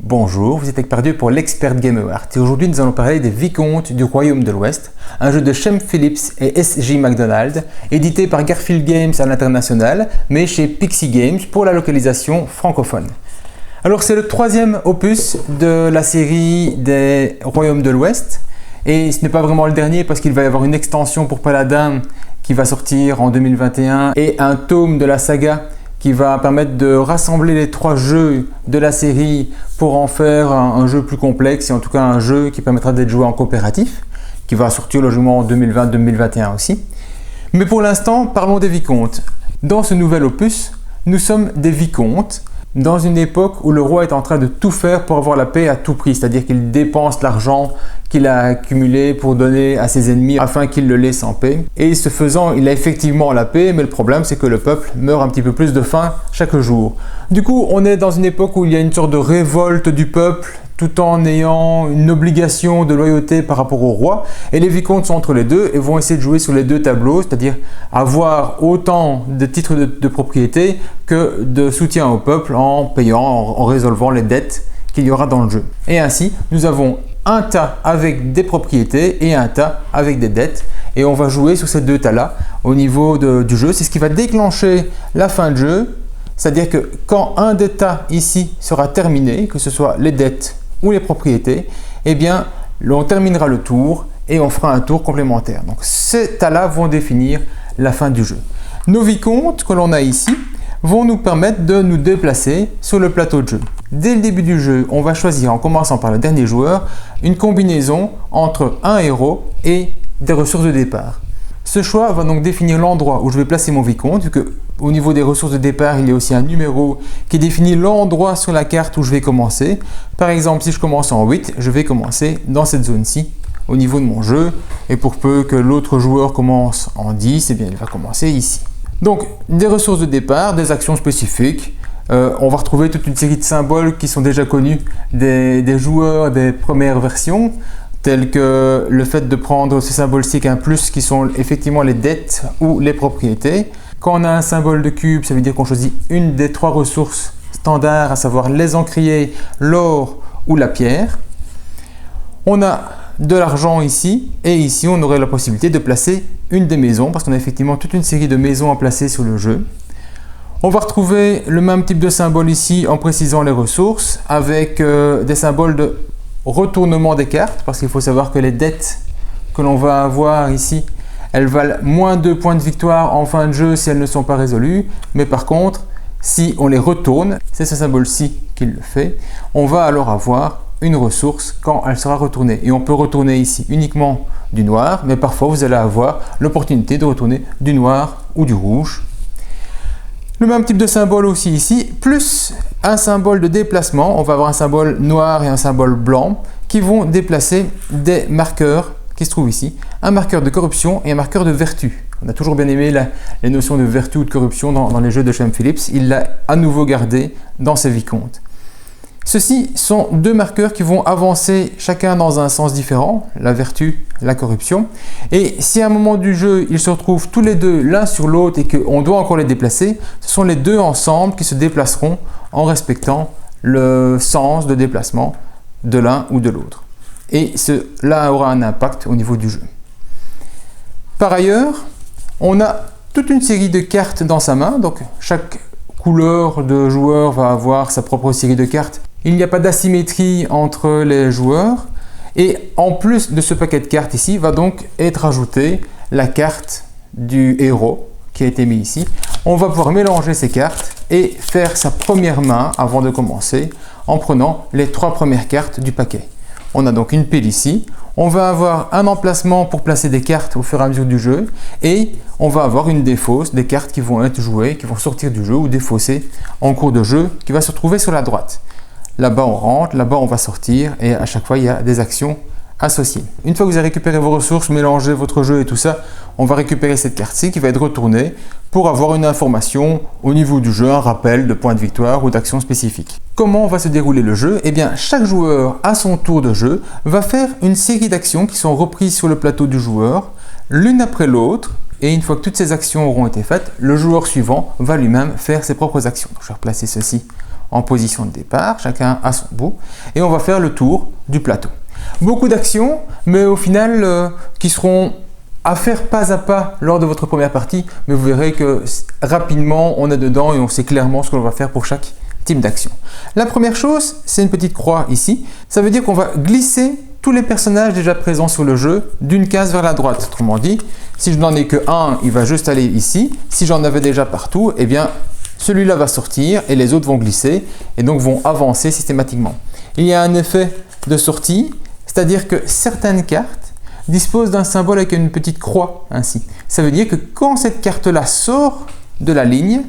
Bonjour, vous êtes avec Pardieu pour l'Expert Game Award et aujourd'hui nous allons parler des Vicomtes du Royaume de l'Ouest, un jeu de Shem Phillips et S.J. McDonald, édité par Garfield Games à l'international, mais chez Pixie Games pour la localisation francophone. Alors c'est le troisième opus de la série des Royaumes de l'Ouest et ce n'est pas vraiment le dernier parce qu'il va y avoir une extension pour Paladin qui va sortir en 2021 et un tome de la saga qui va permettre de rassembler les trois jeux de la série pour en faire un jeu plus complexe et en tout cas un jeu qui permettra d'être joué en coopératif, qui va sortir logiquement en 2020-2021 aussi. Mais pour l'instant, parlons des vicomtes. Dans ce nouvel opus, nous sommes des vicomtes dans une époque où le roi est en train de tout faire pour avoir la paix à tout prix, c'est-à-dire qu'il dépense l'argent qu'il a accumulé pour donner à ses ennemis afin qu'ils le laissent en paix. Et ce faisant, il a effectivement la paix, mais le problème c'est que le peuple meurt un petit peu plus de faim chaque jour. Du coup, on est dans une époque où il y a une sorte de révolte du peuple tout en ayant une obligation de loyauté par rapport au roi. Et les vicomtes sont entre les deux et vont essayer de jouer sur les deux tableaux, c'est-à-dire avoir autant de titres de propriété que de soutien au peuple en payant, en résolvant les dettes qu'il y aura dans le jeu. Et ainsi, nous avons un tas avec des propriétés et un tas avec des dettes. Et on va jouer sur ces deux tas-là au niveau du jeu. C'est ce qui va déclencher la fin de jeu. C'est-à-dire que quand un des tas ici sera terminé, que ce soit les dettes ou les propriétés, eh bien, on terminera le tour et on fera un tour complémentaire. Donc, ces tas-là vont définir la fin du jeu. Nos vicomtes que l'on a ici vont nous permettre de nous déplacer sur le plateau de jeu. Dès le début du jeu, on va choisir, en commençant par le dernier joueur, une combinaison entre un héros et des ressources de départ. Ce choix va donc définir l'endroit où je vais placer mon vicomte, vu qu'au niveau des ressources de départ, il y a aussi un numéro qui définit l'endroit sur la carte où je vais commencer. Par exemple, si je commence en 8, je vais commencer dans cette zone-ci, au niveau de mon jeu. Et pour peu que l'autre joueur commence en 10, eh bien, il va commencer ici. Donc, des ressources de départ, des actions spécifiques. On va retrouver toute une série de symboles qui sont déjà connus des joueurs des premières versions, tels que le fait de prendre ce symbole-ci avec un plus qui sont effectivement les dettes ou les propriétés. Quand on a un symbole de cube, ça veut dire qu'on choisit une des trois ressources standards, à savoir les encriers, l'or ou la pierre. On a de l'argent ici, et ici on aurait la possibilité de placer une des maisons, parce qu'on a effectivement toute une série de maisons à placer sur le jeu. On va retrouver le même type de symbole ici en précisant les ressources, avec des symboles de retournement des cartes, parce qu'il faut savoir que les dettes que l'on va avoir ici, elles valent moins 2 points de victoire en fin de jeu si elles ne sont pas résolues, mais par contre, si on les retourne, c'est ce symbole-ci qui le fait, on va alors avoir une ressource quand elle sera retournée. Et on peut retourner ici uniquement du noir, mais parfois vous allez avoir l'opportunité de retourner du noir ou du rouge. Le même type de symbole aussi ici, plus un symbole de déplacement. On va avoir un symbole noir et un symbole blanc qui vont déplacer des marqueurs qui se trouvent ici. Un marqueur de corruption et un marqueur de vertu. On a toujours bien aimé les notions de vertu ou de corruption dans les jeux de Shem Phillips. Il l'a à nouveau gardé dans ses vicomtes. Ceux-ci sont deux marqueurs qui vont avancer chacun dans un sens différent, la vertu, la corruption. Et si à un moment du jeu, ils se retrouvent tous les deux l'un sur l'autre et qu'on doit encore les déplacer, ce sont les deux ensemble qui se déplaceront en respectant le sens de déplacement de l'un ou de l'autre. Et cela aura un impact au niveau du jeu. Par ailleurs, on a toute une série de cartes dans sa main, donc chaque couleur de joueur va avoir sa propre série de cartes. Il n'y a pas d'asymétrie entre les joueurs et en plus de ce paquet de cartes ici va donc être ajoutée la carte du héros qui a été mis ici. On va pouvoir mélanger ces cartes et faire sa première main avant de commencer en prenant les trois premières cartes du paquet. On a donc une pile ici, on va avoir un emplacement pour placer des cartes au fur et à mesure du jeu et on va avoir une défausse, des cartes qui vont être jouées, qui vont sortir du jeu ou défaussées en cours de jeu qui va se retrouver sur la droite. Là-bas on rentre, là-bas on va sortir et à chaque fois il y a des actions associées. Une fois que vous avez récupéré vos ressources, mélangé votre jeu et tout ça, on va récupérer cette carte-ci qui va être retournée pour avoir une information au niveau du jeu, un rappel de points de victoire ou d'actions spécifiques. Comment va se dérouler le jeu? Eh bien, chaque joueur à son tour de jeu va faire une série d'actions qui sont reprises sur le plateau du joueur, l'une après l'autre, et une fois que toutes ces actions auront été faites, le joueur suivant va lui-même faire ses propres actions. Donc, je vais replacer ceci en position de départ, chacun à son bout, et on va faire le tour du plateau. Beaucoup d'actions, mais au final qui seront à faire pas à pas lors de votre première partie, mais vous verrez que rapidement on est dedans et on sait clairement ce que l'on va faire pour chaque type d'action. La première chose, c'est une petite croix ici. Ça veut dire qu'on va glisser tous les personnages déjà présents sur le jeu d'une case vers la droite. Autrement dit, si je n'en ai que un, il va juste aller ici. Si j'en avais déjà partout, eh bien celui-là va sortir et les autres vont glisser et donc vont avancer systématiquement. Il y a un effet de sortie, c'est-à-dire que certaines cartes disposent d'un symbole avec une petite croix ainsi. Ça veut dire que quand cette carte-là sort de la ligne,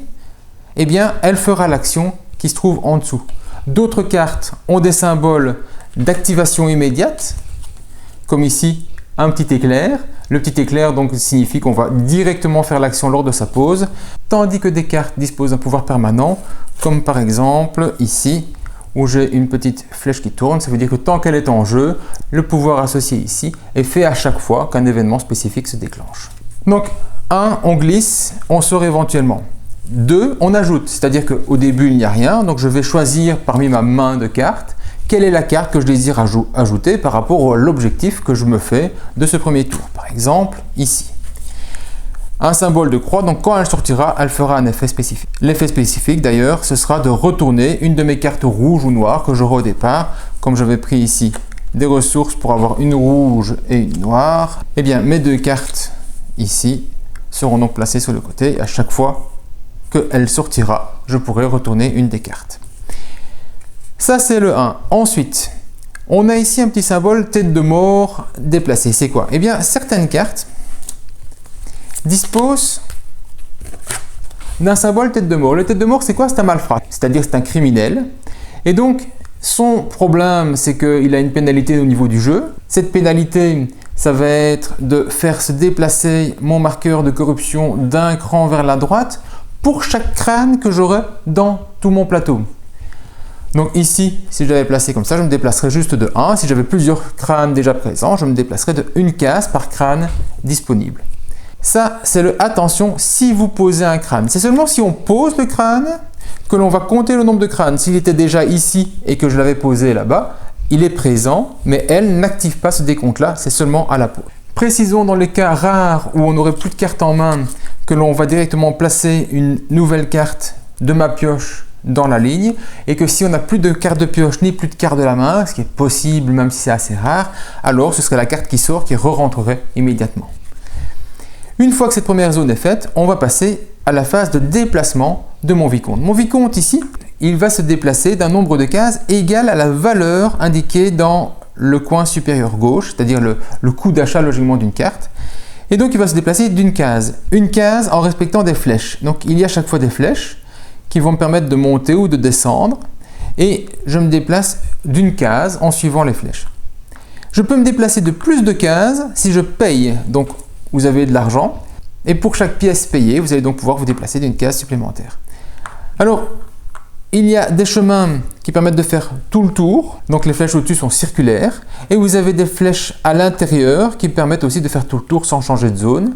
eh bien elle fera l'action qui se trouve en dessous. D'autres cartes ont des symboles d'activation immédiate, comme ici un petit éclair. Le petit éclair donc signifie qu'on va directement faire l'action lors de sa pause, tandis que des cartes disposent d'un pouvoir permanent, comme par exemple ici, où j'ai une petite flèche qui tourne. Ça veut dire que tant qu'elle est en jeu, le pouvoir associé ici est fait à chaque fois qu'un événement spécifique se déclenche. Donc 1, on glisse, on sort éventuellement. 2, on ajoute, c'est-à-dire qu'au début il n'y a rien, donc je vais choisir parmi ma main de cartes quelle est la carte que je désire ajouter par rapport à l'objectif que je me fais de ce premier tour. Par exemple, ici. Un symbole de croix, donc quand elle sortira, elle fera un effet spécifique. L'effet spécifique d'ailleurs, ce sera de retourner une de mes cartes rouges ou noires que j'aurai au départ, comme j'avais pris ici des ressources pour avoir une rouge et une noire. Eh bien, mes deux cartes ici seront donc placées sur le côté et à chaque fois qu'elle sortira, je pourrai retourner une des cartes. Ça, c'est le 1. Ensuite, on a ici un petit symbole tête de mort déplacée. C'est quoi? Eh bien, certaines cartes disposent d'un symbole tête de mort. Le tête de mort, c'est quoi? C'est un malfrat, c'est-à-dire c'est un criminel. Et donc, son problème, c'est qu'il a une pénalité au niveau du jeu. Cette pénalité, ça va être de faire se déplacer mon marqueur de corruption d'un cran vers la droite pour chaque crâne que j'aurai dans tout mon plateau. Donc ici, si je l'avais placé comme ça, je me déplacerais juste de 1. Si j'avais plusieurs crânes déjà présents, je me déplacerais de une case par crâne disponible. Ça, c'est le attention si vous posez un crâne. C'est seulement si on pose le crâne que l'on va compter le nombre de crânes. S'il était déjà ici et que je l'avais posé là-bas, il est présent, mais elle n'active pas ce décompte-là, c'est seulement à la pause. Précisons dans les cas rares où on n'aurait plus de carte en main que l'on va directement placer une nouvelle carte de ma pioche dans la ligne et que si on n'a plus de carte de pioche ni plus de carte de la main, ce qui est possible même si c'est assez rare, alors ce serait la carte qui sort qui re-rentrerait immédiatement. Une fois que cette première zone est faite, on va passer à la phase de déplacement de mon vicomte. Mon vicomte ici, il va se déplacer d'un nombre de cases égal à la valeur indiquée dans le coin supérieur gauche, c'est-à-dire le coût d'achat logiquement d'une carte. Et donc il va se déplacer d'une case. Une case en respectant des flèches. Donc il y a à chaque fois des flèches qui vont me permettre de monter ou de descendre. Et je me déplace d'une case en suivant les flèches. Je peux me déplacer de plus de cases si je paye. Donc vous avez de l'argent. Et pour chaque pièce payée, vous allez donc pouvoir vous déplacer d'une case supplémentaire. Alors, il y a des chemins qui permettent de faire tout le tour. Donc les flèches au-dessus sont circulaires. Et vous avez des flèches à l'intérieur qui permettent aussi de faire tout le tour sans changer de zone.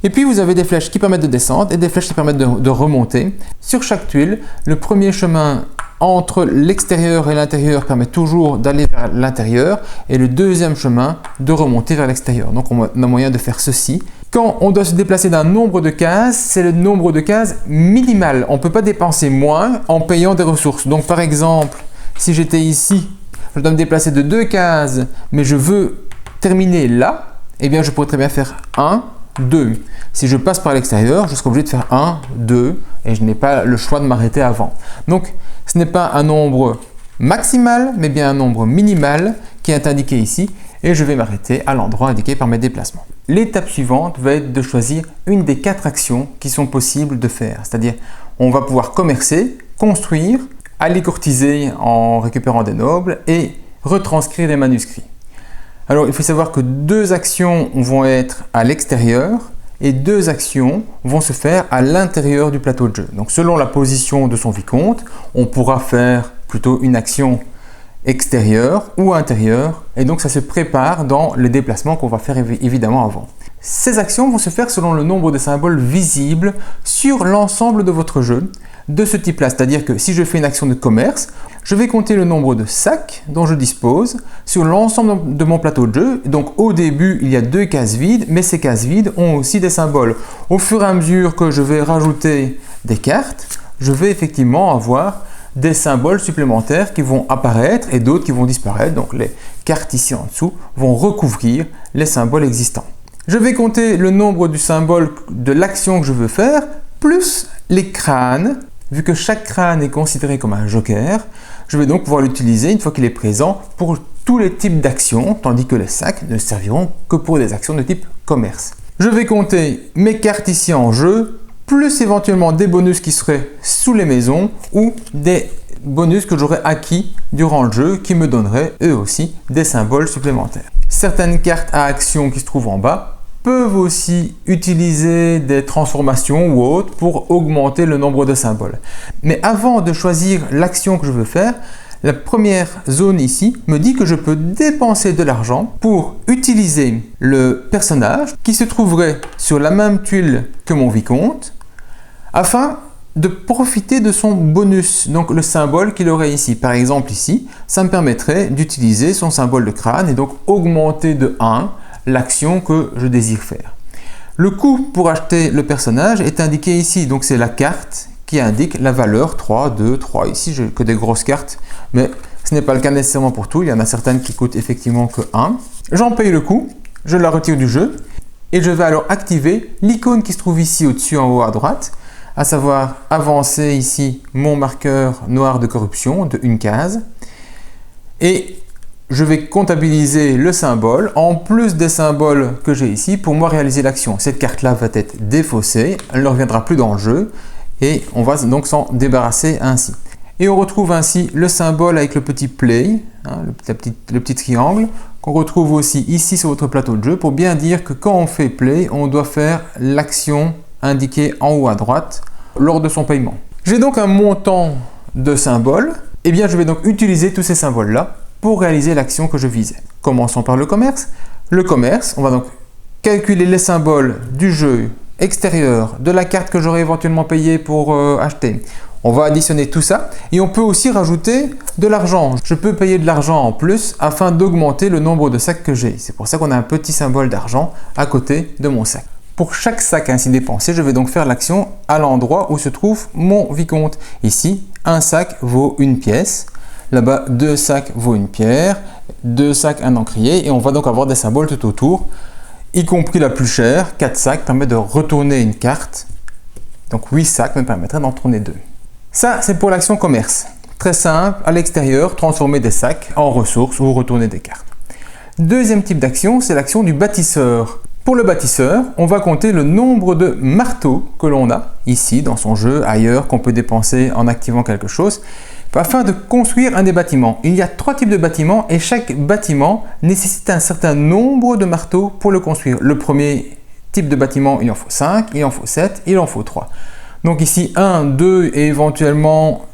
Et puis vous avez des flèches qui permettent de descendre et des flèches qui permettent de remonter. Sur chaque tuile, le premier chemin entre l'extérieur et l'intérieur permet toujours d'aller vers l'intérieur et le deuxième chemin de remonter vers l'extérieur. Donc on a moyen de faire ceci. Quand on doit se déplacer d'un nombre de cases, c'est le nombre de cases minimal. On ne peut pas dépenser moins en payant des ressources. Donc par exemple, si j'étais ici, je dois me déplacer de 2 cases, mais je veux terminer là, eh bien je pourrais très bien faire 1, 2. Si je passe par l'extérieur, je serai obligé de faire 1, 2 et je n'ai pas le choix de m'arrêter avant. Donc ce n'est pas un nombre maximal, mais bien un nombre minimal qui est indiqué ici et je vais m'arrêter à l'endroit indiqué par mes déplacements. L'étape suivante va être de choisir une des 4 actions qui sont possibles de faire. C'est-à-dire, on va pouvoir commercer, construire, aller courtiser en récupérant des nobles et retranscrire des manuscrits. Alors, il faut savoir que 2 actions vont être à l'extérieur et 2 actions vont se faire à l'intérieur du plateau de jeu. Donc, selon la position de son vicomte, on pourra faire plutôt une action extérieure ou intérieure et donc ça se prépare dans les déplacements qu'on va faire évidemment avant. Ces actions vont se faire selon le nombre de symboles visibles sur l'ensemble de votre jeu de ce type-là. C'est-à-dire que si je fais une action de commerce, je vais compter le nombre de sacs dont je dispose sur l'ensemble de mon plateau de jeu. Donc au début, il y a 2 cases vides, mais ces cases vides ont aussi des symboles. Au fur et à mesure que je vais rajouter des cartes, je vais effectivement avoir des symboles supplémentaires qui vont apparaître et d'autres qui vont disparaître. Donc les cartes ici en dessous vont recouvrir les symboles existants. Je vais compter le nombre du symbole de l'action que je veux faire, plus les crânes. Vu que chaque crâne est considéré comme un joker, je vais donc pouvoir l'utiliser une fois qu'il est présent pour tous les types d'actions, tandis que les sacs ne serviront que pour des actions de type commerce. Je vais compter mes cartes ici en jeu, plus éventuellement des bonus qui seraient sous les maisons ou des bonus que j'aurais acquis durant le jeu qui me donneraient eux aussi des symboles supplémentaires. Certaines cartes à action qui se trouvent en bas peuvent aussi utiliser des transformations ou autres pour augmenter le nombre de symboles. Mais avant de choisir l'action que je veux faire, la première zone ici me dit que je peux dépenser de l'argent pour utiliser le personnage qui se trouverait sur la même tuile que mon vicomte afin de profiter de son bonus, donc le symbole qu'il aurait ici. Par exemple ici, ça me permettrait d'utiliser son symbole de crâne et donc augmenter de 1 l'action que je désire faire. Le coût pour acheter le personnage est indiqué ici, donc c'est la carte qui indique la valeur 3, 2, 3. Ici, je n'ai que des grosses cartes, mais ce n'est pas le cas nécessairement pour tout. Il y en a certaines qui coûtent effectivement que 1. J'en paye le coût, je la retire du jeu et je vais alors activer l'icône qui se trouve ici au-dessus en haut à droite, à savoir avancer ici mon marqueur noir de corruption de une case et je vais comptabiliser le symbole en plus des symboles que j'ai ici pour moi réaliser l'action. Cette carte-là va être défaussée, elle ne reviendra plus dans le jeu et on va donc s'en débarrasser ainsi. Et on retrouve ainsi le symbole avec le petit play, le petit triangle, qu'on retrouve aussi ici sur votre plateau de jeu pour bien dire que quand on fait play, on doit faire l'action indiquée en haut à droite lors de son paiement. J'ai donc un montant de symboles, et bien je vais donc utiliser tous ces symboles-là pour réaliser l'action que je visais. Commençons par le commerce. Le commerce, on va donc calculer les symboles du jeu extérieur, de la carte que j'aurais éventuellement payée pour acheter. On va additionner tout ça et on peut aussi rajouter de l'argent. Je peux payer de l'argent en plus afin d'augmenter le nombre de sacs que j'ai. C'est pour ça qu'on a un petit symbole d'argent à côté de mon sac. Pour chaque sac ainsi dépensé, je vais donc faire l'action à l'endroit où se trouve mon vicomte. Ici, un sac vaut une pièce. Là-bas, 2 sacs vaut une pierre, 2 sacs un encrier et on va donc avoir des symboles tout autour, y compris la plus chère, 4 sacs permet de retourner une carte, donc 8 sacs me permettraient d'en tourner 2. Ça, c'est pour l'action commerce. Très simple, à l'extérieur, transformer des sacs en ressources ou retourner des cartes. Deuxième type d'action, c'est l'action du bâtisseur. Pour le bâtisseur, on va compter le nombre de marteaux que l'on a, ici, dans son jeu, ailleurs, qu'on peut dépenser en activant quelque chose, afin de construire un des bâtiments. Il y a 3 types de bâtiments et chaque bâtiment nécessite un certain nombre de marteaux pour le construire. Le premier type de bâtiment, il en faut 5, il en faut 7, il en faut 3. Donc ici, 1, 2 et éventuellement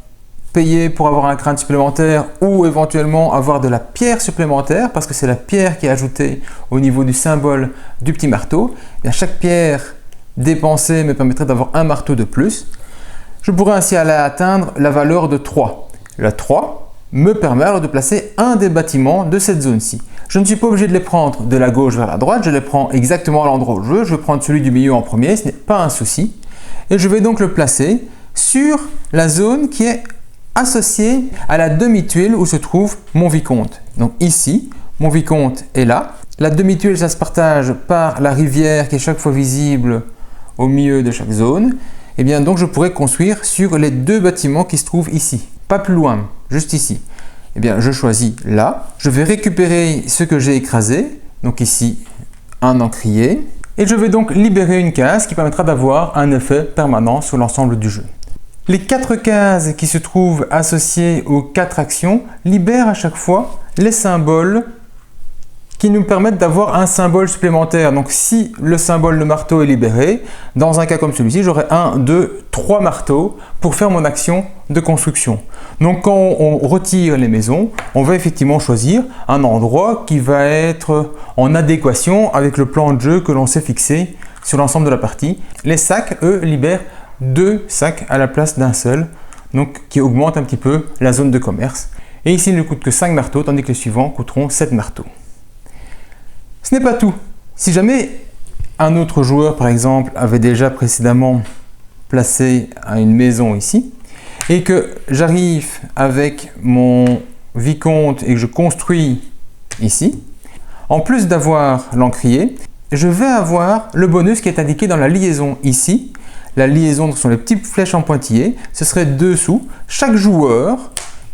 payer pour avoir un crâne supplémentaire ou éventuellement avoir de la pierre supplémentaire parce que c'est la pierre qui est ajoutée au niveau du symbole du petit marteau. Et bien, chaque pierre dépensée me permettrait d'avoir un marteau de plus. Je pourrais ainsi aller atteindre la valeur de 3. La 3 me permet alors de placer un des bâtiments de cette zone-ci. Je ne suis pas obligé de les prendre de la gauche vers la droite, je les prends exactement à l'endroit où je veux. Je vais prendre celui du milieu en premier, ce n'est pas un souci. Et je vais donc le placer sur la zone qui est associée à la demi-tuile où se trouve mon vicomte. Donc ici, mon vicomte est là. La demi-tuile, ça se partage par la rivière qui est chaque fois visible au milieu de chaque zone. Et bien donc je pourrais construire sur les 2 bâtiments qui se trouvent ici, pas plus loin, juste ici. Et bien je choisis là, je vais récupérer ce que j'ai écrasé, donc ici un encrier, et je vais donc libérer une case qui permettra d'avoir un effet permanent sur l'ensemble du jeu. Les 4 cases qui se trouvent associées aux 4 actions libèrent à chaque fois les symboles qui nous permettent d'avoir un symbole supplémentaire. Donc si le symbole de marteau est libéré, dans un cas comme celui-ci, j'aurai 1, 2, 3 marteaux pour faire mon action de construction. Donc quand on retire les maisons, on va effectivement choisir un endroit qui va être en adéquation avec le plan de jeu que l'on s'est fixé sur l'ensemble de la partie. Les sacs, eux, libèrent 2 sacs à la place d'un seul, donc qui augmente un petit peu la zone de commerce. Et ici, il ne coûte que 5 marteaux, tandis que les suivants coûteront 7 marteaux. Ce n'est pas tout. Si jamais un autre joueur, par exemple, avait déjà précédemment placé une maison ici, et que j'arrive avec mon vicomte et que je construis ici, en plus d'avoir l'encrier, je vais avoir le bonus qui est indiqué dans la liaison ici. La liaison, ce sont les petites flèches en pointillés, ce serait dessous. Chaque joueur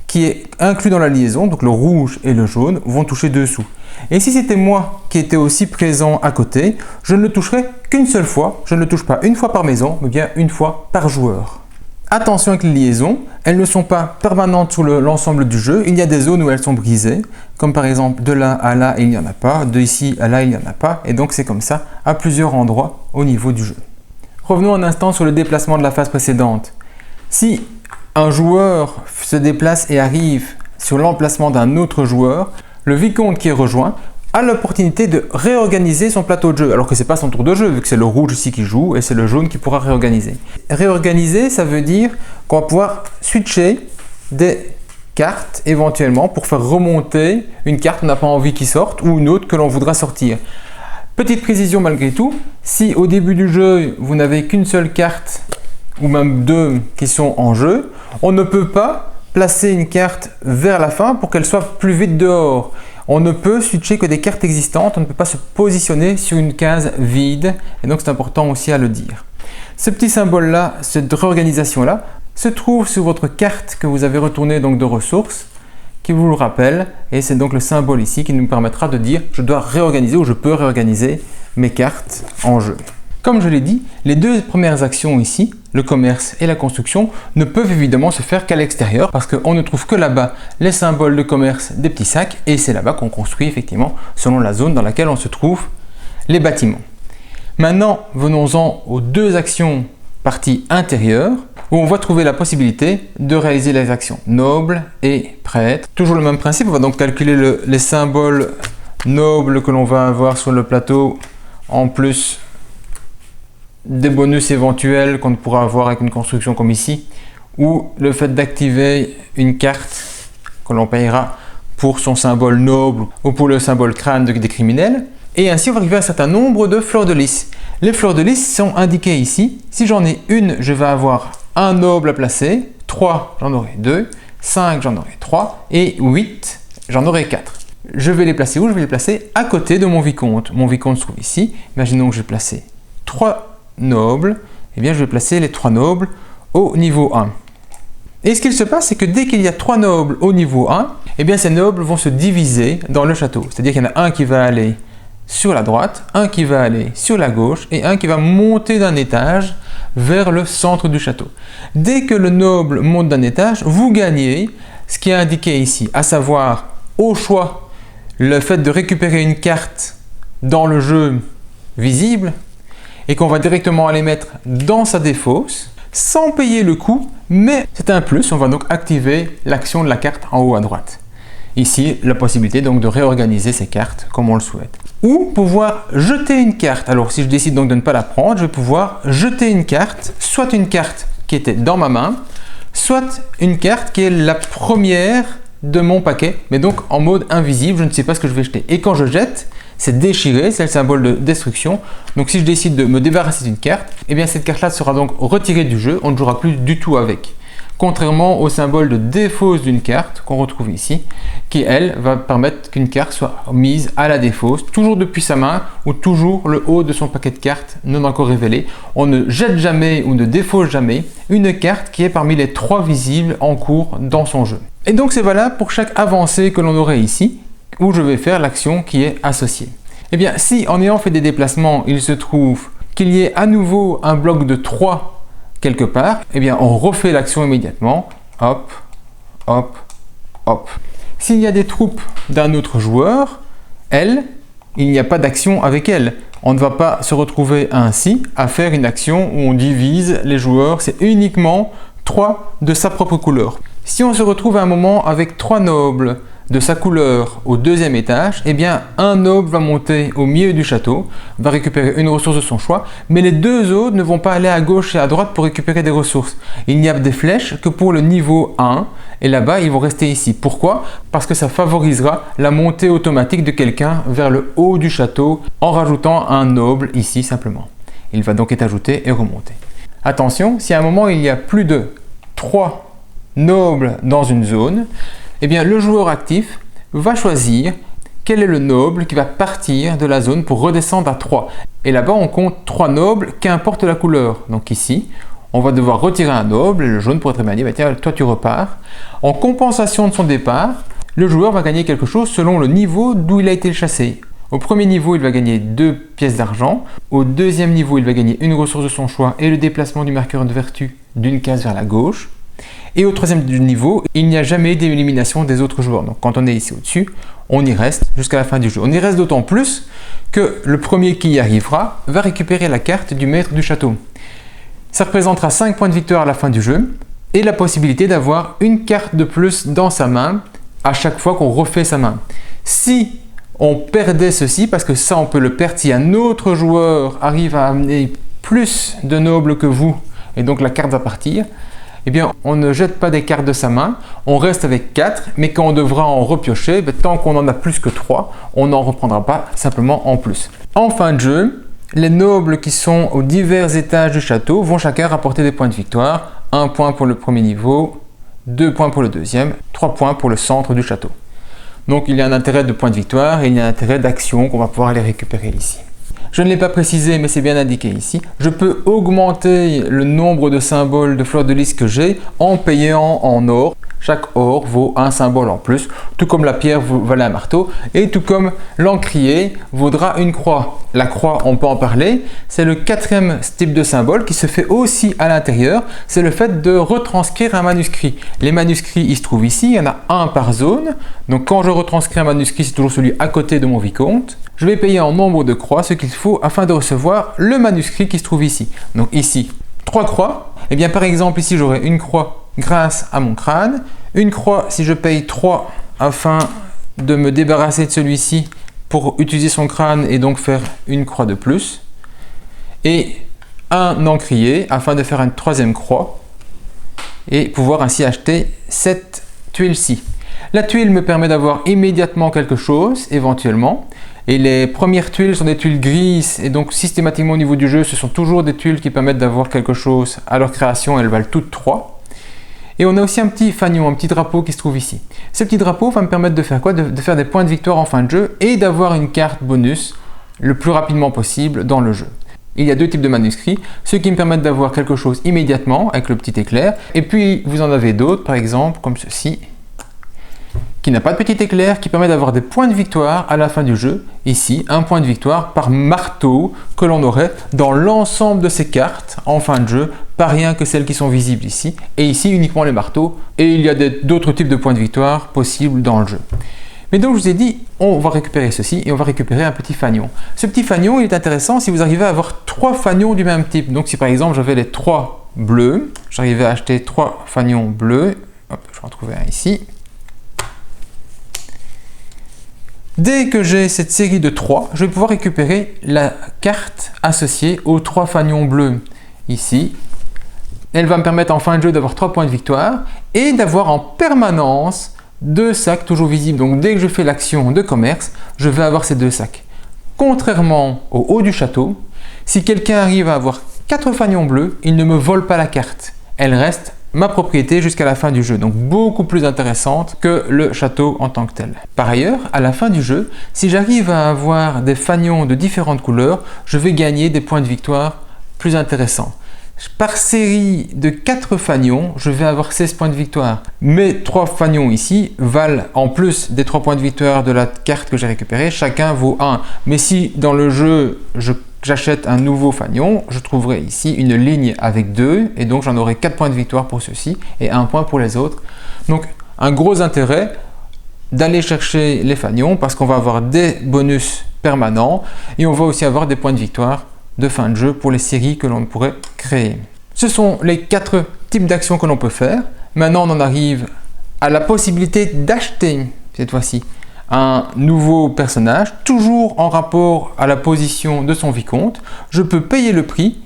qui est inclus dans la liaison, donc le rouge et le jaune, vont toucher 2 sous. Et si c'était moi qui étais aussi présent à côté, je ne le toucherai qu'une seule fois. Je ne le touche pas une fois par maison, mais bien une fois par joueur. Attention avec les liaisons, elles ne sont pas permanentes sur l'ensemble du jeu. Il y a des zones où elles sont brisées, comme par exemple de là à là, il n'y en a pas, de ici à là, il n'y en a pas, et donc c'est comme ça à plusieurs endroits au niveau du jeu. Revenons un instant sur le déplacement de la phase précédente. Si un joueur se déplace et arrive sur l'emplacement d'un autre joueur, le vicomte qui est rejoint a l'opportunité de réorganiser son plateau de jeu, alors que ce n'est pas son tour de jeu, vu que c'est le rouge ici qui joue et c'est le jaune qui pourra réorganiser. Réorganiser, ça veut dire qu'on va pouvoir switcher des cartes éventuellement pour faire remonter une carte qu'on n'a pas envie qu'il sorte ou une autre que l'on voudra sortir. Petite précision malgré tout, si au début du jeu vous n'avez qu'une seule carte ou même 2 qui sont en jeu, on ne peut pas placer une carte vers la fin pour qu'elle soit plus vite dehors. On ne peut switcher que des cartes existantes, on ne peut pas se positionner sur une case vide et donc c'est important aussi à le dire. Ce petit symbole-là, cette réorganisation-là, se trouve sur votre carte que vous avez retournée donc de ressources, qui vous le rappelle, et c'est donc le symbole ici qui nous permettra de dire je dois réorganiser ou je peux réorganiser mes cartes en jeu. Comme je l'ai dit, les 2 premières actions ici, le commerce et la construction, ne peuvent évidemment se faire qu'à l'extérieur parce qu'on ne trouve que là-bas les symboles de commerce des petits sacs et c'est là-bas qu'on construit effectivement selon la zone dans laquelle on se trouve les bâtiments. Maintenant, venons-en aux 2 actions partie intérieure où on va trouver la possibilité de réaliser les actions nobles et prêtres. Toujours le même principe, on va donc calculer les symboles nobles que l'on va avoir sur le plateau en plus des bonus éventuels qu'on pourra avoir avec une construction comme ici ou le fait d'activer une carte que l'on payera pour son symbole noble ou pour le symbole crâne des criminels. Et ainsi, on va arriver à un certain nombre de fleurs de lys. Les fleurs de lys sont indiquées ici. Si j'en ai une, je vais avoir un noble à placer, 3, j'en aurai 2, 5, j'en aurai 3 et 8, j'en aurai 4. Je vais les placer où? Je vais les placer à côté de mon vicomte. Mon vicomte se trouve ici. Imaginons que je vais placer 3 nobles. Eh bien, je vais placer les 3 nobles au niveau 1. Et ce qu'il se passe, c'est que dès qu'il y a 3 nobles au niveau 1, eh bien, ces nobles vont se diviser dans le château. C'est-à-dire qu'il y en a un qui va aller sur la droite, un qui va aller sur la gauche et un qui va monter d'un étage vers le centre du château. Dès que le noble monte d'un étage, vous gagnez ce qui est indiqué ici, à savoir au choix le fait de récupérer une carte dans le jeu visible et qu'on va directement aller mettre dans sa défausse sans payer le coût, mais c'est un plus, on va donc activer l'action de la carte en haut à droite. Ici, la possibilité donc de réorganiser ces cartes comme on le souhaite. Ou pouvoir jeter une carte. Alors si je décide donc de ne pas la prendre, je vais pouvoir jeter une carte, soit une carte qui était dans ma main, soit une carte qui est la première de mon paquet, mais donc en mode invisible, je ne sais pas ce que je vais jeter. Et quand je jette, c'est déchiré, c'est le symbole de destruction. Donc si je décide de me débarrasser d'une carte, eh bien cette carte-là sera donc retirée du jeu, on ne jouera plus du tout avec. Contrairement au symbole de défausse d'une carte qu'on retrouve ici, qui elle va permettre qu'une carte soit mise à la défausse, toujours depuis sa main ou toujours le haut de son paquet de cartes non encore révélé. On ne jette jamais ou ne défausse jamais une carte qui est parmi les 3 visibles en cours dans son jeu. Et donc c'est valable pour chaque avancée que l'on aurait ici, où je vais faire l'action qui est associée. Eh bien si en ayant fait des déplacements, il se trouve qu'il y ait à nouveau un bloc de 3 quelque part, eh bien on refait l'action immédiatement, hop, hop, hop. S'il y a des troupes d'un autre joueur, elle, il n'y a pas d'action avec elle. On ne va pas se retrouver ainsi à faire une action où on divise les joueurs, c'est uniquement 3 de sa propre couleur. Si on se retrouve à un moment avec 3 nobles de sa couleur au deuxième étage, eh bien un noble va monter au milieu du château, va récupérer une ressource de son choix, mais les 2 autres ne vont pas aller à gauche et à droite pour récupérer des ressources. Il n'y a des flèches que pour le niveau 1, et là-bas ils vont rester ici. Pourquoi? Parce que ça favorisera la montée automatique de quelqu'un vers le haut du château en rajoutant un noble ici simplement. Il va donc être ajouté et remonté. Attention, si à un moment il y a plus de 3 nobles dans une zone, eh bien, le joueur actif va choisir quel est le noble qui va partir de la zone pour redescendre à 3. Et là-bas, on compte 3 nobles, qu'importe la couleur. Donc ici, on va devoir retirer un noble, et le jaune pourrait très bien dire, bah, tiens, toi tu repars. En compensation de son départ, le joueur va gagner quelque chose selon le niveau d'où il a été chassé. Au premier niveau, il va gagner 2 pièces d'argent. Au deuxième niveau, il va gagner une ressource de son choix et le déplacement du marqueur de vertu d'une case vers la gauche. Et au troisième niveau, il n'y a jamais d'élimination des autres joueurs. Donc quand on est ici au-dessus, on y reste jusqu'à la fin du jeu. On y reste d'autant plus que le premier qui y arrivera va récupérer la carte du maître du château. Ça représentera 5 points de victoire à la fin du jeu et la possibilité d'avoir une carte de plus dans sa main à chaque fois qu'on refait sa main. Si on perdait ceci, parce que ça on peut le perdre si un autre joueur arrive à amener plus de nobles que vous et donc la carte va partir, eh bien, on ne jette pas des cartes de sa main, on reste avec 4, mais quand on devra en repiocher, tant qu'on en a plus que 3, on n'en reprendra pas simplement en plus. En fin de jeu, les nobles qui sont aux divers étages du château vont chacun rapporter des points de victoire. 1 point pour le premier niveau, 2 points pour le deuxième, 3 points pour le centre du château. Donc il y a un intérêt de points de victoire et il y a un intérêt d'action qu'on va pouvoir aller récupérer ici. Je ne l'ai pas précisé, mais c'est bien indiqué ici. Je peux augmenter le nombre de symboles de fleurs de lys que j'ai en payant en or. Chaque or vaut un symbole en plus, tout comme la pierre valait un marteau et tout comme l'encrier vaudra une croix. La croix, on peut en parler, c'est le 4e type de symbole qui se fait aussi à l'intérieur, c'est le fait de retranscrire un manuscrit. Les manuscrits, ils se trouvent ici, il y en a un par zone, donc quand je retranscris un manuscrit, c'est toujours celui à côté de mon vicomte. Je vais payer en nombre de croix ce qu'il faut afin de recevoir le manuscrit qui se trouve ici. Donc ici, 3 croix, et bien par exemple ici j'aurai une croix grâce à mon crâne, une croix si je paye 3 afin de me débarrasser de celui-ci pour utiliser son crâne et donc faire une croix de plus, et un encrier afin de faire une 3e croix et pouvoir ainsi acheter cette tuile-ci. La tuile me permet d'avoir immédiatement quelque chose éventuellement, et les premières tuiles sont des tuiles grises et donc systématiquement au niveau du jeu ce sont toujours des tuiles qui permettent d'avoir quelque chose à leur création, elles valent toutes 3. Et on a aussi un petit fanion, un petit drapeau qui se trouve ici. Ce petit drapeau va me permettre de faire quoi? De faire des points de victoire en fin de jeu et d'avoir une carte bonus le plus rapidement possible dans le jeu. Il y a 2 types de manuscrits, ceux qui me permettent d'avoir quelque chose immédiatement avec le petit éclair, et puis vous en avez d'autres, par exemple comme ceci, qui n'a pas de petit éclair, qui permet d'avoir des points de victoire à la fin du jeu. Ici, un point de victoire par marteau que l'on aurait dans l'ensemble de ces cartes en fin de jeu, pas rien que celles qui sont visibles ici, et ici uniquement les marteaux, et il y a d'autres types de points de victoire possibles dans le jeu. Mais donc je vous ai dit, on va récupérer ceci et on va récupérer un petit fanion. Ce petit fanion, il est intéressant si vous arrivez à avoir 3 fanions du même type. Donc si par exemple j'avais les 3 bleus, j'arrivais à acheter 3 fanions bleus, hop, je vais en trouver un ici. Dès que j'ai cette série de 3, je vais pouvoir récupérer la carte associée aux 3 fanions bleus ici. Elle va me permettre en fin de jeu d'avoir 3 points de victoire et d'avoir en permanence 2 sacs toujours visibles. Donc dès que je fais l'action de commerce, je vais avoir ces 2 sacs. Contrairement au haut du château, si quelqu'un arrive à avoir 4 fanions bleus, il ne me vole pas la carte. Elle reste ma propriété jusqu'à la fin du jeu, donc beaucoup plus intéressante que le château en tant que tel. Par ailleurs, à la fin du jeu, si j'arrive à avoir des fanions de différentes couleurs, je vais gagner des points de victoire plus intéressants. Par série de 4 fanions, je vais avoir 16 points de victoire. Mes 3 fanions ici valent, en plus des 3 points de victoire de la carte que j'ai récupérée, chacun vaut 1. Mais si dans le jeu, j'achète un nouveau fanion, je trouverai ici une ligne avec 2 et donc j'en aurai 4 points de victoire pour ceux-ci et 1 point pour les autres. Donc un gros intérêt d'aller chercher les fanions parce qu'on va avoir des bonus permanents et on va aussi avoir des points de victoire de fin de jeu pour les séries que l'on pourrait créer. Ce sont les 4 types d'actions que l'on peut faire. Maintenant, on en arrive à la possibilité d'acheter, cette fois-ci, un nouveau personnage, toujours en rapport à la position de son vicomte. Je peux payer le prix,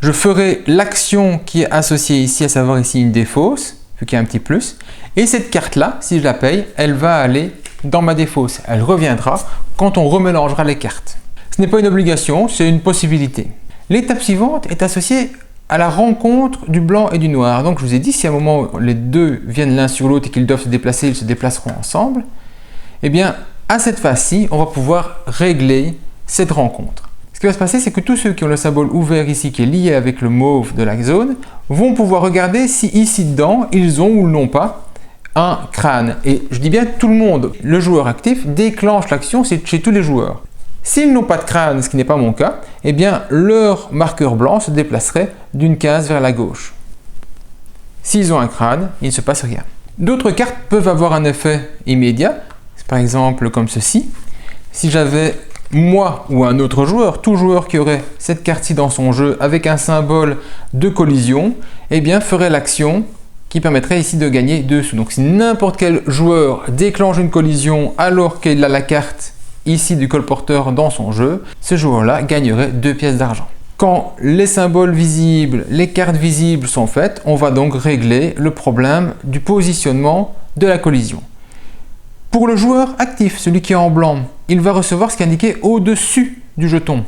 je ferai l'action qui est associée ici, à savoir ici une défausse, vu qu'il y a un petit plus, et cette carte-là, si je la paye, elle va aller dans ma défausse. Elle reviendra quand on remélangera les cartes. Ce n'est pas une obligation, c'est une possibilité. L'étape suivante est associée à la rencontre du blanc et du noir. Donc je vous ai dit, si à un moment les deux viennent l'un sur l'autre et qu'ils doivent se déplacer, ils se déplaceront ensemble. Eh bien, à cette phase-ci, on va pouvoir régler cette rencontre. Ce qui va se passer, c'est que tous ceux qui ont le symbole ouvert ici, qui est lié avec le mauve de la zone, vont pouvoir regarder si ici dedans, ils ont ou n'ont pas un crâne. Et je dis bien tout le monde, le joueur actif déclenche l'action chez tous les joueurs. S'ils n'ont pas de crâne, ce qui n'est pas mon cas, eh bien leur marqueur blanc se déplacerait d'une case vers la gauche. S'ils ont un crâne, il ne se passe rien. D'autres cartes peuvent avoir un effet immédiat, par exemple comme ceci. Si j'avais moi ou un autre joueur, tout joueur qui aurait cette carte-ci dans son jeu avec un symbole de collision, eh bien ferait l'action qui permettrait ici de gagner 2 sous. Donc si n'importe quel joueur déclenche une collision alors qu'il a la carte ici du colporteur dans son jeu, ce joueur-là gagnerait 2 pièces d'argent. Quand les symboles visibles, les cartes visibles sont faites, on va donc régler le problème du positionnement de la collision. Pour le joueur actif, celui qui est en blanc, il va recevoir ce qui est indiqué au-dessus du jeton.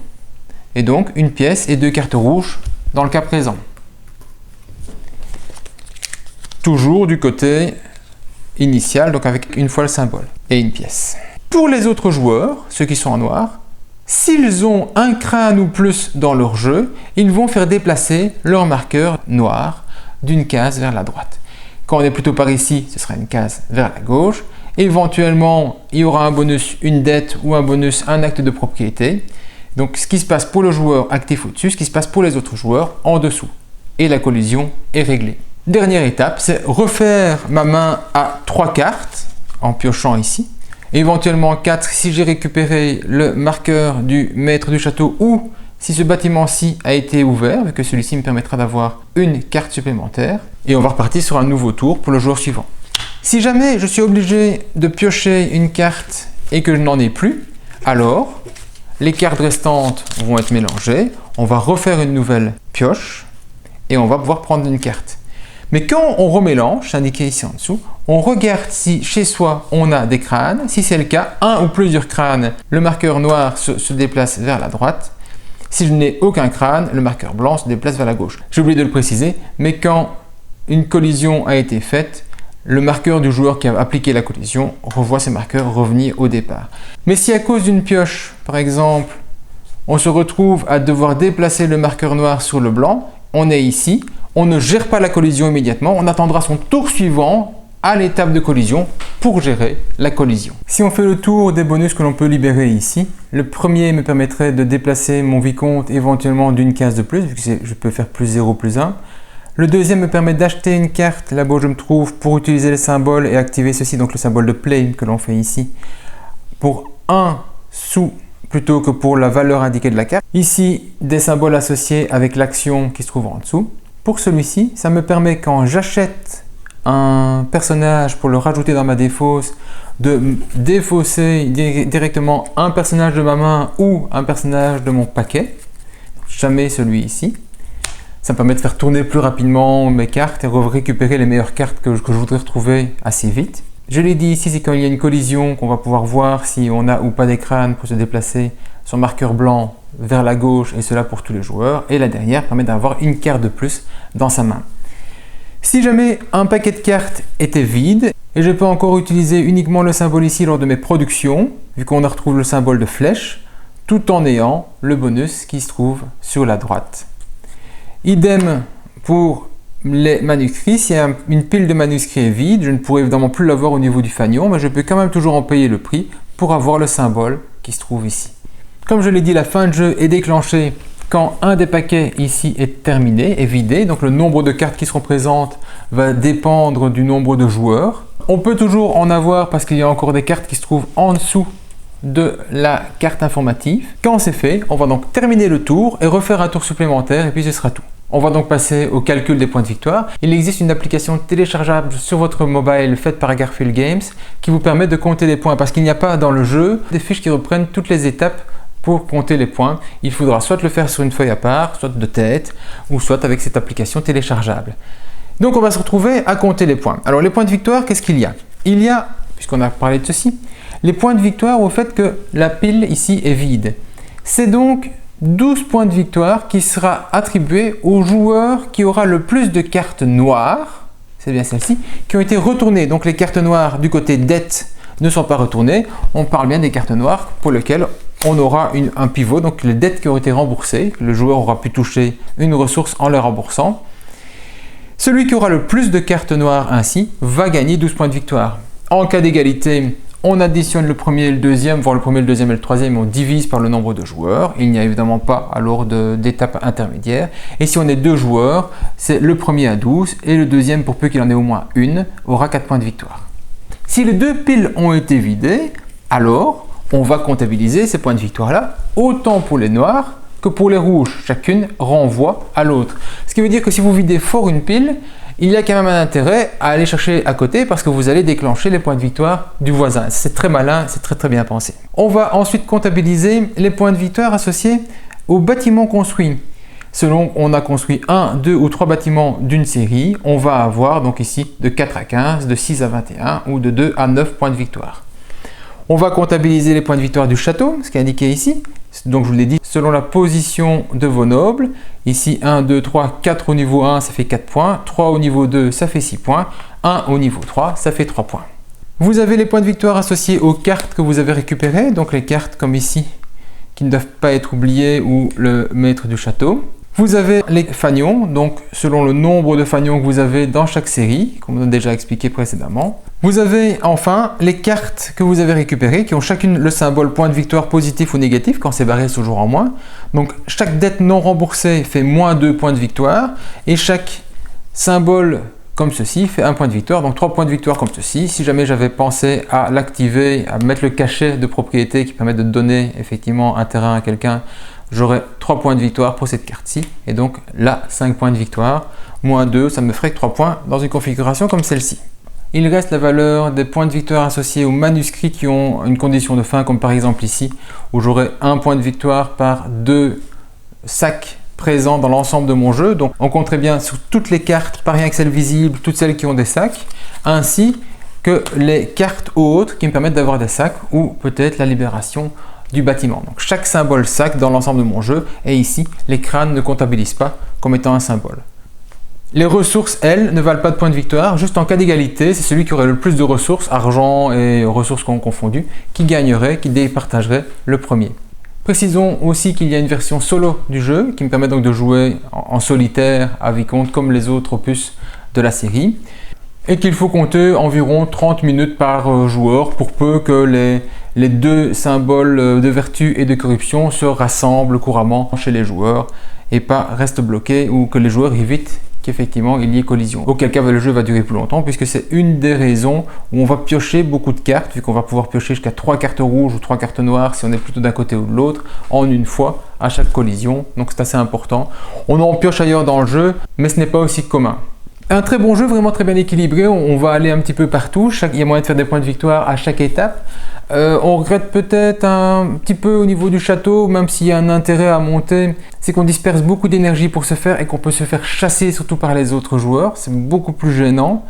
Et donc une pièce et 2 cartes rouges dans le cas présent. Toujours du côté initial, donc avec une fois le symbole et une pièce. Pour les autres joueurs, ceux qui sont en noir, s'ils ont un crâne ou plus dans leur jeu, ils vont faire déplacer leur marqueur noir d'une case vers la droite. Quand on est plutôt par ici, ce sera une case vers la gauche. Éventuellement, il y aura un bonus, une dette ou un bonus, un acte de propriété. Donc ce qui se passe pour le joueur actif au-dessus, ce qui se passe pour les autres joueurs en dessous. Et la collision est réglée. Dernière étape, c'est refaire ma main à 3 cartes en piochant ici. Éventuellement 4 si j'ai récupéré le marqueur du maître du château ou si ce bâtiment-ci a été ouvert, vu que celui-ci me permettra d'avoir une carte supplémentaire. Et on va repartir sur un nouveau tour pour le joueur suivant. Si jamais je suis obligé de piocher une carte et que je n'en ai plus, alors les cartes restantes vont être mélangées, on va refaire une nouvelle pioche et on va pouvoir prendre une carte. Mais quand on remélange, c'est indiqué ici en dessous, on regarde si chez soi on a des crânes. Si c'est le cas, un ou plusieurs crânes, le marqueur noir se déplace vers la droite. Si je n'ai aucun crâne, le marqueur blanc se déplace vers la gauche. J'ai oublié de le préciser, mais quand une collision a été faite, le marqueur du joueur qui a appliqué la collision revoit ses marqueurs revenir au départ. Mais si à cause d'une pioche, par exemple, on se retrouve à devoir déplacer le marqueur noir sur le blanc, on est ici, on ne gère pas la collision immédiatement, on attendra son tour suivant à l'étape de collision pour gérer la collision. Si on fait le tour des bonus que l'on peut libérer ici, le premier me permettrait de déplacer mon vicomte éventuellement d'une case de plus, vu que je peux faire plus 0, plus 1. Le deuxième me permet d'acheter une carte là-bas où je me trouve pour utiliser les symboles et activer ceci, donc le symbole de play que l'on fait ici, pour 1 sou plutôt que pour la valeur indiquée de la carte. Ici, des symboles associés avec l'action qui se trouve en dessous. Pour celui-ci, ça me permet quand j'achète un personnage pour le rajouter dans ma défausse, de défausser directement un personnage de ma main ou un personnage de mon paquet. Jamais celui ici. Ça me permet de faire tourner plus rapidement mes cartes et récupérer les meilleures cartes que je voudrais retrouver assez vite. Je l'ai dit ici, c'est quand il y a une collision qu'on va pouvoir voir si on a ou pas des crânes pour se déplacer son marqueur blanc vers la gauche, et cela pour tous les joueurs. Et la dernière permet d'avoir une carte de plus dans sa main. Si jamais un paquet de cartes était vide, et je peux encore utiliser uniquement le symbole ici lors de mes productions, vu qu'on retrouve le symbole de flèche, tout en ayant le bonus qui se trouve sur la droite. Idem pour les manuscrits. Si une pile de manuscrits est vide, je ne pourrai évidemment plus l'avoir au niveau du fanion, mais je peux quand même toujours en payer le prix pour avoir le symbole qui se trouve ici. Comme je l'ai dit, la fin de jeu est déclenchée quand un des paquets ici est terminé, est vidé. Donc le nombre de cartes qui seront présentes va dépendre du nombre de joueurs. On peut toujours en avoir parce qu'il y a encore des cartes qui se trouvent en dessous de la carte informative. Quand c'est fait, on va donc terminer le tour et refaire un tour supplémentaire et puis ce sera tout. On va donc passer au calcul des points de victoire. Il existe une application téléchargeable sur votre mobile faite par Garfield Games qui vous permet de compter les points parce qu'il n'y a pas dans le jeu des fiches qui reprennent toutes les étapes pour compter les points. Il faudra soit le faire sur une feuille à part, soit de tête ou soit avec cette application téléchargeable. Donc on va se retrouver à compter les points. Alors les points de victoire, qu'est-ce qu'il y a? Il y a, puisqu'on a parlé de ceci, les points de victoire au fait que la pile ici est vide. C'est donc 12 points de victoire qui sera attribué au joueur qui aura le plus de cartes noires, c'est bien celle-ci, qui ont été retournées. Donc les cartes noires du côté dette ne sont pas retournées. On parle bien des cartes noires pour lesquelles on aura un pivot, donc les dettes qui ont été remboursées, le joueur aura pu toucher une ressource en les remboursant. Celui qui aura le plus de cartes noires ainsi va gagner 12 points de victoire. En cas d'égalité, on additionne le premier et le deuxième, voire le premier, le deuxième et le troisième, on divise par le nombre de joueurs. Il n'y a évidemment pas alors d'étape intermédiaire. Et si on est 2 joueurs, c'est le premier à 12 et le deuxième, pour peu qu'il en ait au moins une, aura 4 points de victoire. Si les 2 piles ont été vidées, alors on va comptabiliser ces points de victoire-là, autant pour les noirs que pour les rouges. Chacune renvoie à l'autre. Ce qui veut dire que si vous videz fort une pile, il y a quand même un intérêt à aller chercher à côté parce que vous allez déclencher les points de victoire du voisin. C'est très malin, c'est très bien pensé. On va ensuite comptabiliser les points de victoire associés aux bâtiments construits. Selon on a construit 1, 2 ou 3 bâtiments d'une série, on va avoir donc ici de 4 à 15, de 6 à 21 ou de 2 à 9 points de victoire. On va comptabiliser les points de victoire du château, ce qui est indiqué ici. Donc je vous l'ai dit, selon la position de vos nobles. Ici 1, 2, 3, 4 au niveau 1, ça fait 4 points. 3 au niveau 2, ça fait 6 points. 1 au niveau 3, ça fait 3 points. Vous avez les points de victoire associés aux cartes que vous avez récupérées. Donc les cartes comme ici, qui ne doivent pas être oubliées, ou le maître du château. Vous avez les fanions, donc selon le nombre de fanions que vous avez dans chaque série, comme on a déjà expliqué précédemment. Vous avez enfin les cartes que vous avez récupérées, qui ont chacune le symbole point de victoire positif ou négatif, quand c'est barré c'est toujours en moins. Donc chaque dette non remboursée fait moins 2 points de victoire, et chaque symbole comme ceci fait 1 point de victoire, donc 3 points de victoire comme ceci. Si jamais j'avais pensé à l'activer, à mettre le cachet de propriété qui permet de donner effectivement un terrain à quelqu'un, j'aurais 3 points de victoire pour cette carte-ci, et donc là 5 points de victoire, moins 2, ça me ferait que 3 points dans une configuration comme celle-ci. Il reste la valeur des points de victoire associés aux manuscrits qui ont une condition de fin, comme par exemple ici, où j'aurai 1 point de victoire par 2 sacs présents dans l'ensemble de mon jeu. Donc on compterait bien sur toutes les cartes, pas rien que celles visibles, toutes celles qui ont des sacs, ainsi que les cartes autres qui me permettent d'avoir des sacs, ou peut-être la libération du bâtiment. Donc chaque symbole sac dans l'ensemble de mon jeu, et ici les crânes ne comptabilisent pas comme étant un symbole. Les ressources, elles, ne valent pas de points de victoire, juste en cas d'égalité, c'est celui qui aurait le plus de ressources, argent et ressources confondues, qui gagnerait, qui départagerait le premier. Précisons aussi qu'il y a une version solo du jeu, qui me permet donc de jouer en solitaire à Vicomte comme les autres opus de la série, et qu'il faut compter environ 30 minutes par joueur pour peu que les 2 symboles de vertu et de corruption se rassemblent couramment chez les joueurs et pas restent bloqués, ou que les joueurs évitent qu'effectivement il y ait collision. Auquel cas le jeu va durer plus longtemps, puisque c'est une des raisons où on va piocher beaucoup de cartes, vu qu'on va pouvoir piocher jusqu'à 3 cartes rouges ou 3 cartes noires si on est plutôt d'un côté ou de l'autre, en une fois à chaque collision, donc c'est assez important. On en pioche ailleurs dans le jeu, mais ce n'est pas aussi commun. Un très bon jeu, vraiment très bien équilibré, on va aller un petit peu partout, il y a moyen de faire des points de victoire à chaque étape. On regrette peut-être un petit peu au niveau du château, même s'il y a un intérêt à monter, c'est qu'on disperse beaucoup d'énergie pour ce faire et qu'on peut se faire chasser surtout par les autres joueurs, c'est beaucoup plus gênant.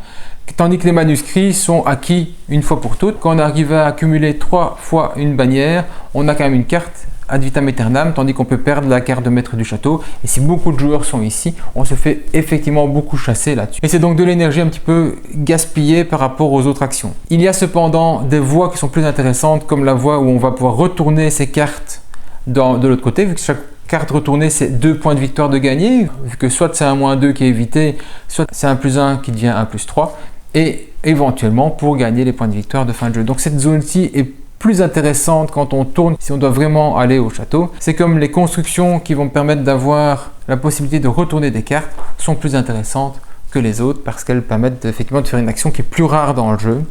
Tandis que les manuscrits sont acquis une fois pour toutes. Quand on arrive à accumuler 3 fois une bannière, on a quand même une carte ad vitam aeternam, tandis qu'on peut perdre la carte de maître du château. Et si beaucoup de joueurs sont ici, on se fait effectivement beaucoup chasser là-dessus. Et c'est donc de l'énergie un petit peu gaspillée par rapport aux autres actions. Il y a cependant des voies qui sont plus intéressantes, comme la voie où on va pouvoir retourner ces cartes de l'autre côté, vu que chaque carte retournée c'est 2 points de victoire de gagner, vu que soit c'est un -2 qui est évité, soit c'est un +1 qui devient un +3, et éventuellement pour gagner les points de victoire de fin de jeu. Donc cette zone-ci est plus intéressante quand on tourne, si on doit vraiment aller au château. C'est comme les constructions qui vont me permettre d'avoir la possibilité de retourner des cartes sont plus intéressantes que les autres parce qu'elles permettent effectivement de faire une action qui est plus rare dans le jeu.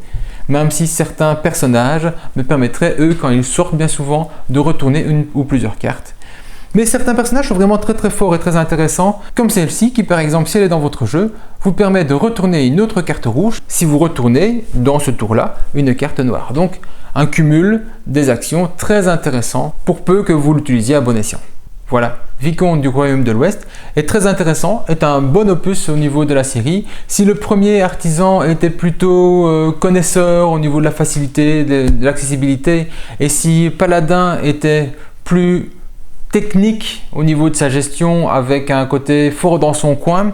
Même si certains personnages me permettraient, eux, quand ils sortent bien souvent, de retourner une ou plusieurs cartes. Mais certains personnages sont vraiment très forts et très intéressants, comme celle-ci qui par exemple, si elle est dans votre jeu, vous permet de retourner une autre carte rouge si vous retournez dans ce tour-là une carte noire. Donc un cumul des actions très intéressant pour peu que vous l'utilisiez à bon escient. Voilà, Vicomte du Royaume de l'Ouest est très intéressant, est un bon opus au niveau de la série. Si le premier artisan était plutôt connaisseur au niveau de la facilité, de l'accessibilité, et si Paladin était plus technique au niveau de sa gestion avec un côté fort dans son coin,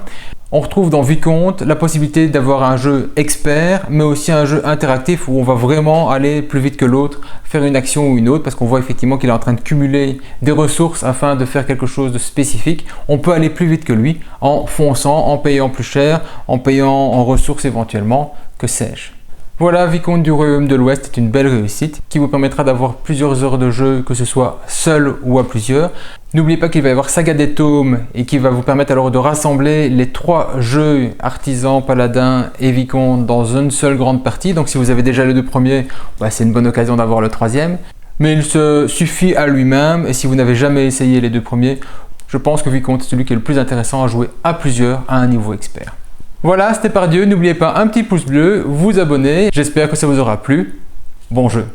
on retrouve dans Vicomte la possibilité d'avoir un jeu expert, mais aussi un jeu interactif où on va vraiment aller plus vite que l'autre, faire une action ou une autre, parce qu'on voit effectivement qu'il est en train de cumuler des ressources afin de faire quelque chose de spécifique. On peut aller plus vite que lui en fonçant, en payant plus cher, en payant en ressources éventuellement, que sais-je. Voilà, Vicomte du Royaume de l'Ouest est une belle réussite qui vous permettra d'avoir plusieurs heures de jeu, que ce soit seul ou à plusieurs. N'oubliez pas qu'il va y avoir Saga des Tomes et qui va vous permettre alors de rassembler les 3 jeux Artisan, Paladin et Vicomte dans une seule grande partie. Donc si vous avez déjà les 2 premiers, c'est une bonne occasion d'avoir le 3e. Mais il se suffit à lui-même et si vous n'avez jamais essayé les 2 premiers, je pense que Vicomte est celui qui est le plus intéressant à jouer à plusieurs à un niveau expert. Voilà, c'était Pardieu. N'oubliez pas un petit pouce bleu, vous abonner. J'espère que ça vous aura plu. Bon jeu!